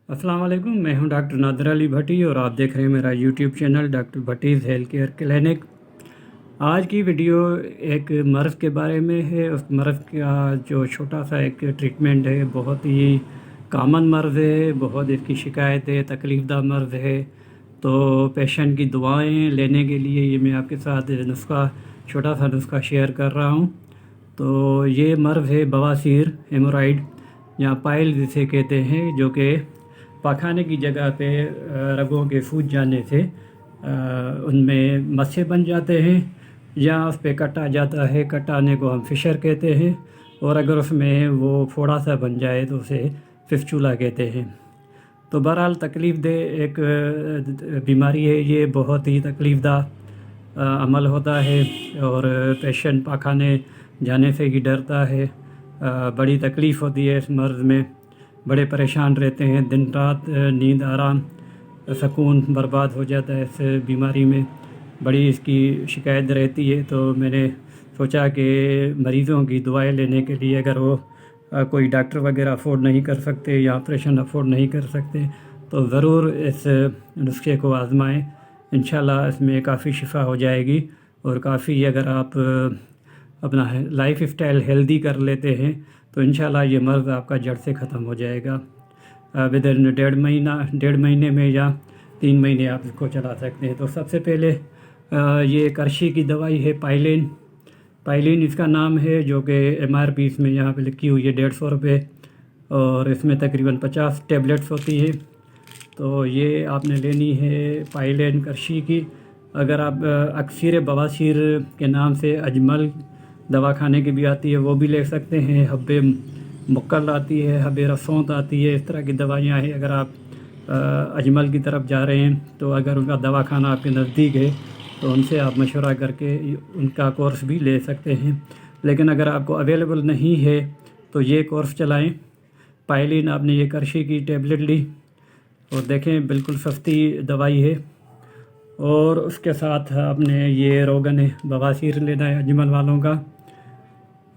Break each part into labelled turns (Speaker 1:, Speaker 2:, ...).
Speaker 1: अस्सलाम वालेकुम। मैं हूं डॉक्टर नादर अली भट्टी और आप देख रहे हैं मेरा YouTube channel doctor Bhatti's health care clinic. आज की वीडियो एक मर्ज़ के बारे में है। उस मर्ज़ का जो छोटा सा एक ट्रीटमेंट है, बहुत ही कॉमन मर्ज़ है, बहुत इसकी शिकायत है, तकलीफ़दा मर्ज़ है। तो पेशेंट की दुआएं लेने के लिए ये मैं आपके साथ छोटा सा नुस्खा शेयर कर रहा हूँ। तो ये मर्ज़ है बवासीर, हेमोराइड या पाइल जिसे कहते हैं, जो कि पाखाने की जगह पे रगों के सूज जाने से उनमें मस्से बन जाते हैं या उस पर कट आ जाता है। कट आने को हम फिशर कहते हैं, और अगर उसमें वो फोड़ा सा बन जाए तो उसे फिस्चुला कहते हैं। तो बहरहाल तकलीफ़ दे एक बीमारी है ये, बहुत ही तकलीफ़दा अमल होता है और पेशेंट पाखाने जाने से ही डरता है। बड़ी तकलीफ़ होती है इस मर्ज़ में, बड़े परेशान रहते हैं, दिन रात नींद आराम सुकून बर्बाद हो जाता है इस बीमारी में। बड़ी इसकी शिकायत रहती है। तो मैंने सोचा कि मरीज़ों की दुआएं लेने के लिए, अगर वो कोई डॉक्टर वगैरह अफोर्ड नहीं कर सकते या ऑपरेशन अफोर्ड नहीं कर सकते, तो ज़रूर इस नुस्खे को आज़माएं। इंशाल्लाह इसमें काफ़ी शिफा हो जाएगी। और काफ़ी अगर आप अपना लाइफ स्टाइल हेल्दी कर लेते हैं तो इंशाल्लाह ये मर्ज़ आपका जड़ से ख़त्म हो जाएगा। विदिन डेढ़ महीने में या 3 महीने आप इसको चला सकते हैं। तो सबसे पहले ये करशी की दवाई है पाइलिन इसका नाम है, जो कि MRP इसमें यहाँ पे लिखी हुई है 150 रुपये, और इसमें तकरीबन 50 टेबलेट्स होती है। तो ये आपने लेनी है पाइलिन करशी की। अगर आप अक्सर बवासीर के नाम से अजमल दवा खाने की भी आती है, वो भी ले सकते हैं। हब्बे मुक्कल आती है, हब्बे रसौंत आती है, इस तरह की दवाइयाँ हैं। अगर आप अजमल की तरफ जा रहे हैं तो अगर उनका दवा खाना आपके नज़दीक है तो उनसे आप मशवरा करके उनका कोर्स भी ले सकते हैं। लेकिन अगर आपको अवेलेबल नहीं है तो ये कोर्स चलाएं। पाइलिन आपने ये करशी की टेबलेट ली और देखें बिल्कुल सस्ती दवाई है। और उसके साथ आपने ये रोगन बवासीर लेना है अजमल वालों का।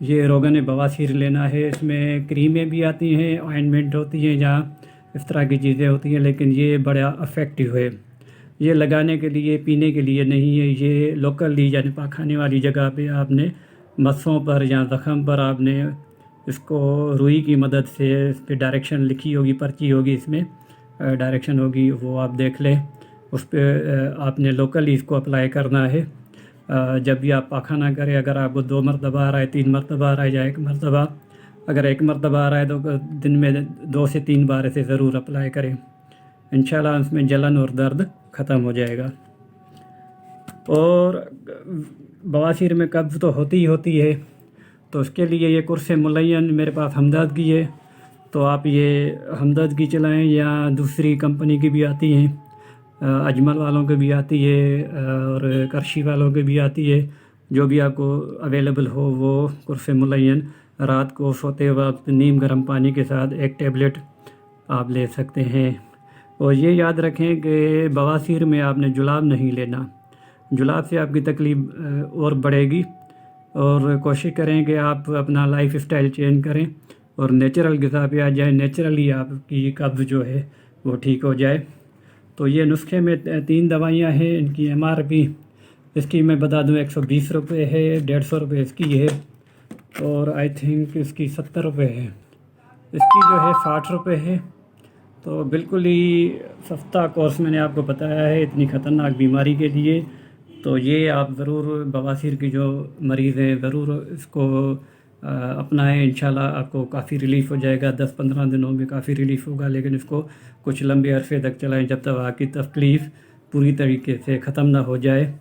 Speaker 1: ये रोगन बवासीर लेना है। इसमें क्रीमें भी आती हैं, ऑइंटमेंट होती हैं, जहाँ इस तरह की चीज़ें होती हैं, लेकिन ये बड़ा इफ़ेक्टिव है। ये लगाने के लिए, पीने के लिए नहीं है। ये लोकली यानी पाखाने वाली जगह पे आपने मस्सों पर या ज़ख़म पर आपने इसको रुई की मदद से, इस पर डायरेक्शन लिखी होगी, पर्ची होगी, इसमें डायरेक्शन होगी, वो आप देख लें। उस पर आपने लोकली इसको अप्लाई करना है। जब भी आप पाखाना करें, अगर आपको 2 मरतबा आ रहा है, 3 मरतबा आ रहा है या 1 मरतबा, अगर 1 मरतबा आ रहा है तो दिन में 2 से 3 बार इसे ज़रूर अप्लाई करें। इंशाल्लाह उसमें जलन और दर्द ख़त्म हो जाएगा। और बवासीर में कब्ज़ तो होती ही होती है, तो उसके लिए ये कुर्स मुलय्यन मेरे पास हमदर्द की है। तो आप ये हमदर्द की चलाएं, या दूसरी कंपनी की भी आती हैं, अजमल वालों के भी आती है और करशी वालों के भी आती है। जो भी आपको अवेलेबल हो वो कुर्स मुलय्यन रात को सोते वक्त नीम गर्म पानी के साथ 1 टेबलेट आप ले सकते हैं। और ये याद रखें कि बवासीर में आपने जुलाब नहीं लेना। जुलाब से आपकी तकलीफ़ और बढ़ेगी। और कोशिश करें कि आप अपना लाइफ स्टाइल चेंज करें और नेचुरल ग़िज़ा पे आ जाए, नेचुरली आपकी कब्ज़ जो है वो ठीक हो जाए। तो ये नुस्खे में 3 दवाइयाँ हैं। इनकी MRP इसकी मैं बता दूं 120 रुपये है, 150 रुपये इसकी है, और आई थिंक इसकी 70 रुपये है। इसकी जो है 60 रुपये है। तो बिल्कुल ही सस्ता कोर्स मैंने आपको बताया है इतनी ख़तरनाक बीमारी के लिए। तो ये आप ज़रूर बवासीर की जो मरीज़ हैं ज़रूर इसको अपनाएं। इंशाल्लाह आपको काफ़ी रिलीफ़ हो जाएगा। 10-15 दिनों में काफ़ी रिलीफ़ होगा, लेकिन इसको कुछ लंबे अरसे तक चलाएं जब तक आपकी तकलीफ़ पूरी तरीके से ख़त्म ना हो जाए।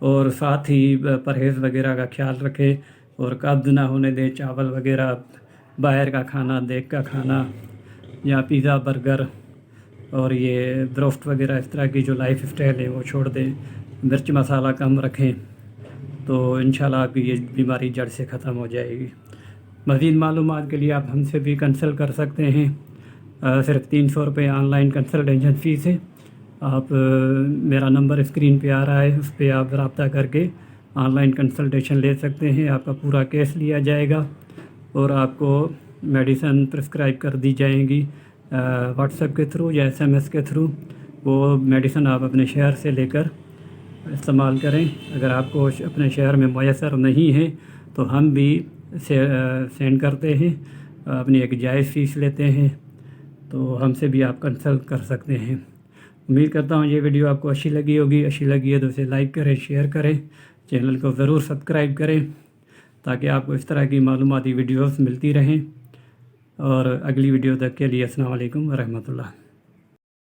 Speaker 1: और साथ ही परहेज़ वगैरह का ख्याल रखें और कब्ज़ ना होने दें। चावल वगैरह, बाहर का खाना, देख का खाना या पिज़्ज़ा, बर्गर और ये ब्रोस्ट वगैरह, इस तरह की जो लाइफ स्टाइल है वो छोड़ दें। मिर्च मसाला कम रखें, तो इंशाल्लाह आपकी ये बीमारी जड़ से ख़त्म हो जाएगी। मज़ीद मालूमात के लिए आप हमसे भी कंसल्ट कर सकते हैं। सिर्फ 300 रुपये ऑनलाइन कंसल्टेशन फ़ीस है। आप मेरा नंबर स्क्रीन पे आ रहा है, उस पर आप रब्ता करके ऑनलाइन कंसल्टेशन ले सकते हैं। आपका पूरा केस लिया जाएगा और आपको मेडिसन प्रिस्क्राइब कर दी जाएंगी واٹس ایپ کے تھرو یا SMS کے تھرو وہ میڈیسن آپ اپنے شہر سے لے کر استعمال کریں۔ اگر آپ کو اپنے شہر میں میسر نہیں ہے تو ہم بھی سینڈ کرتے ہیں، اپنی ایک جائز فیس لیتے ہیں، تو ہم سے بھی آپ کنسلٹ کر سکتے ہیں۔ امید کرتا ہوں یہ ویڈیو آپ کو اچھی لگی ہوگی۔ اچھی لگی ہے تو اسے لائک کریں، شیئر کریں، چینل کو ضرور سبسکرائب کریں تاکہ آپ کو اس طرح کی معلوماتی ویڈیوز ملتی رہیں۔ اور اگلی ویڈیو تک کے لیے السلام علیکم ورحمۃ اللہ۔